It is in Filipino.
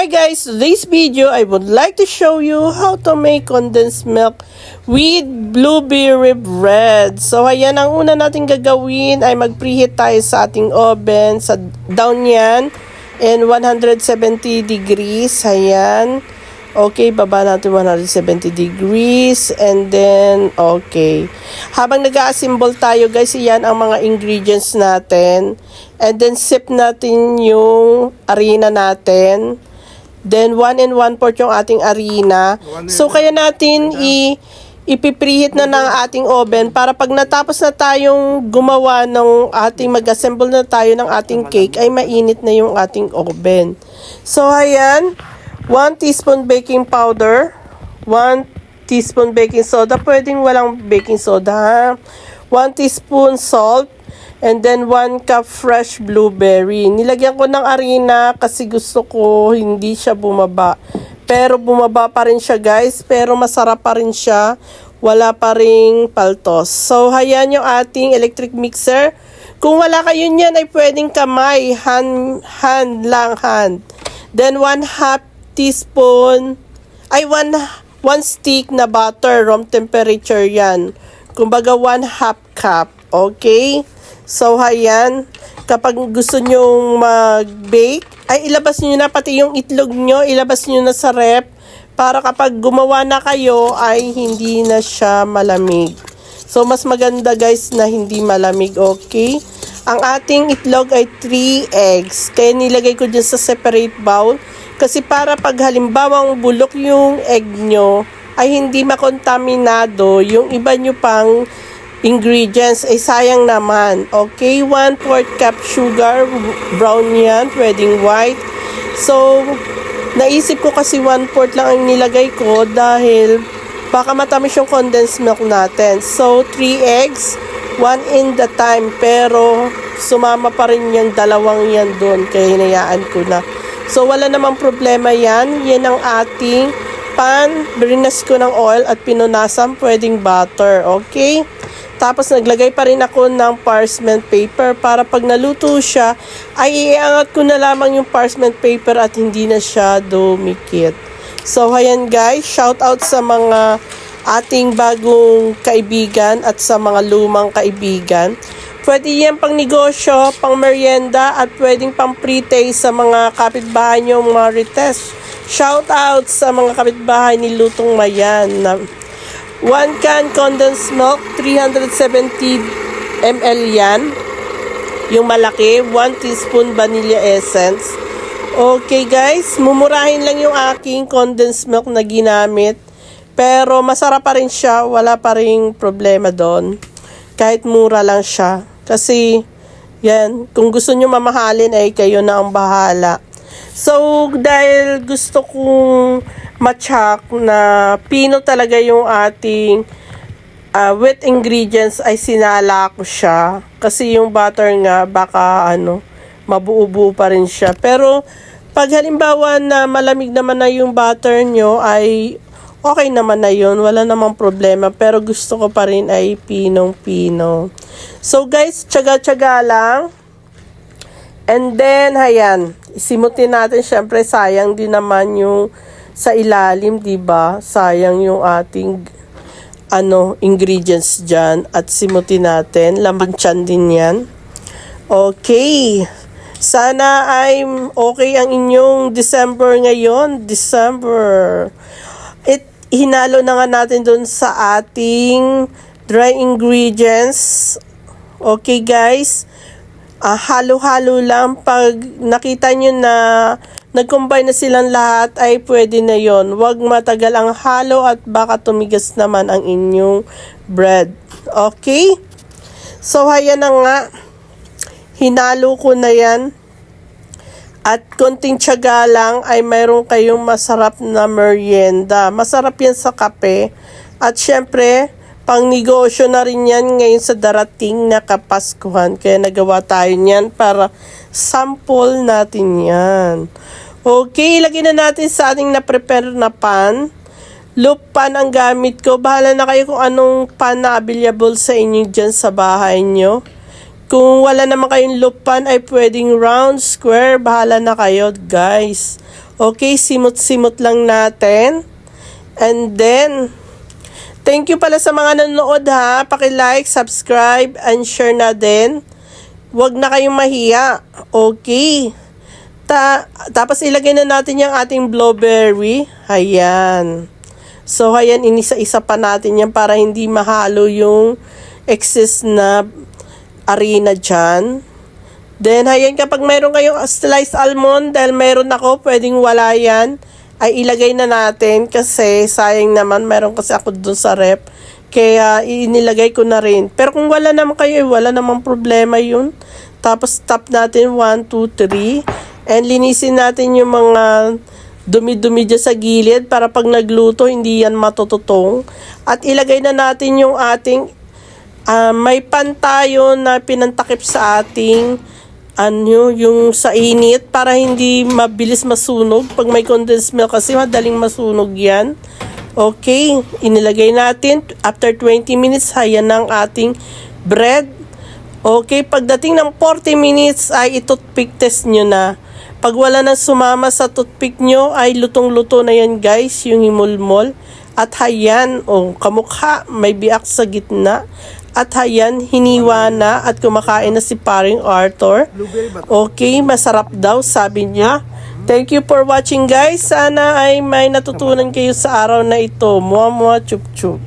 Hi guys, today's video I would like to show you how to make condensed milk with blueberry bread. So ayan, ang una natin gagawin ay mag-preheat tayo sa ating oven, sa down yan, and 170 degrees, ayan. Okay, baba natin 170 degrees, and then, okay. Habang nag-assemble tayo guys, yan ang mga ingredients natin. And then, sip natin yung harina natin. Then, 1 1/4 yung ating harina. So, kaya natin ipipreheat na ng ating oven para pag natapos na tayong gumawa ng ating, mag-assemble na tayo ng ating cake, ay mainit na yung ating oven. So, ayan. 1 teaspoon baking powder, 1 teaspoon baking soda, pwedeng walang baking soda ha, 1 teaspoon salt, and then 1 cup fresh blueberry. Nilagyan ko ng harina kasi gusto ko hindi siya bumaba. Pero bumaba pa rin siya guys, pero masarap pa rin siya, wala pa ring paltos. So ayan yung ating electric mixer. Kung wala kayo niyan ay pwedeng kamay, hand. Then 1/2 teaspoon, ay 1 stick na butter, room temperature yan. Kumbaga 1/2 cup, okay? So, ayan, kapag gusto nyong mag-bake, ay ilabas nyo na pati yung itlog nyo, ilabas nyo na sa rep, para kapag gumawa na kayo, ay hindi na siya malamig. So, mas maganda guys na hindi malamig, okay? Ang ating itlog ay 3 eggs, kaya nilagay ko dyan sa separate bowl, kasi para pag halimbawang bulok yung egg nyo, ay hindi makontaminado yung iba nyo pang ingredients, ay sayang naman. Okay, 1/4 cup sugar, brown yan, pwedeng white. So, naisip ko kasi 1/4 lang ang nilagay ko dahil baka matamis yung condensed milk natin. So, 3 eggs, 1 in the time, pero sumama pa rin yung dalawang yan doon, kaya hinayaan ko na. So, wala namang problema yan. Yan ang ating pan. Birinas ko ng oil at pinunasan, pwedeng butter. Okay? Tapos, naglagay pa rin ako ng parchment paper para pag naluto siya, ay iangat ko na lamang yung parchment paper at hindi na siya dumikit. So, ayan guys. Shout out sa mga ating bagong kaibigan at sa mga lumang kaibigan. Pwede yan pang negosyo, pang merienda, at pwedeng pang pre-taste sa mga kapitbahay nyo, mga retest. Shout out sa mga kapitbahay ni Lutong Mayan. 1 can condensed milk, 370 ml yan. Yung malaki, 1 teaspoon vanilla essence. Okay guys, mumurahin lang yung aking condensed milk na ginamit. Pero masarap pa rin siya, wala pa rin problema doon. Kahit mura lang siya. Kasi, yan, kung gusto nyo mamahalin ay kayo na ang bahala. So, dahil gusto kong matchak na pino talaga yung ating wet ingredients, ay sinala ko siya. Kasi yung butter nga, baka mabuo-buo pa rin siya. Pero, pag halimbawa na malamig naman na yung butter nyo, ay okay naman na yun, wala namang problema. Pero gusto ko pa rin ay pinong-pino. So guys, tsaga-tsaga lang. And then, ayan, isimutin natin. Syempre, sayang din naman yung sa ilalim, diba? Sayang yung ating ingredients dyan. At simutin natin. Laman tiyan din yan. Okay. Sana ay okay ang inyong December ngayon. December. Hinalo na nga natin dun sa ating dry ingredients. Okay guys, halo-halo lang. Pag nakita nyo na nag-combine na silang lahat, ay pwede na yon. Huwag matagal ang halo at baka tumigas naman ang inyong bread. Okay? So, ayan na nga. Hinalo ko na yan. At konting tiyaga lang ay mayroon kayong masarap na merienda. Masarap yan sa kape. At syempre, pang negosyo na rin yan ngayon sa darating na Kapaskuhan. Kaya nagawa tayo niyan para sample natin yan. Okay, ilagay na natin sa ating na-prepare na pan. Loop pan ang gamit ko. Bahala na kayo kung anong pan na available sa inyo dyan sa bahay nyo. Kung wala naman kayong loop pan ay pwedeng round, square, bahala na kayo guys. Okay, simot-simot lang natin. And then, thank you pala sa mga nanonood ha. Paki-like, subscribe, and share na din. Huwag na kayong mahiya. Okay. Tapos ilagay na natin yung ating blueberry. Ayan. So, ayan, inisa-isa pa natin yan para hindi mahalo yung excess na harina dyan. Then, ayan, kapag mayroon kayong sliced almond, dahil mayroon ako, pwedeng wala yan, ay ilagay na natin kasi sayang naman, mayroon kasi ako dun sa rep. Kaya, inilagay ko na rin. Pero kung wala naman kayo, wala namang problema yun. Tapos, tap natin 1, 2, 3. And linisin natin yung mga dumi-dumi dyan sa gilid para pag nagluto, hindi yan matututong. At ilagay na natin yung ating may pan tayo na pinantakip sa ating yung sa init para hindi mabilis masunog. Pag may condensed milk kasi madaling masunog yan. Okay, inilagay natin. After 20 minutes, hayan ng ating bread. Okay, pagdating ng 40 minutes ay i-toothpick test nyo na. Pag wala nang sumama sa toothpick nyo ay lutong-luto na yan guys, yung himulmol. At hayan, kamukha, may biak sa gitna. At hayan, hiniwa na at kumakain na si paring Arthur. Okay, masarap daw, sabi niya. Thank you for watching guys. Sana ay may natutunan kayo sa araw na ito. Mua mua chup chup.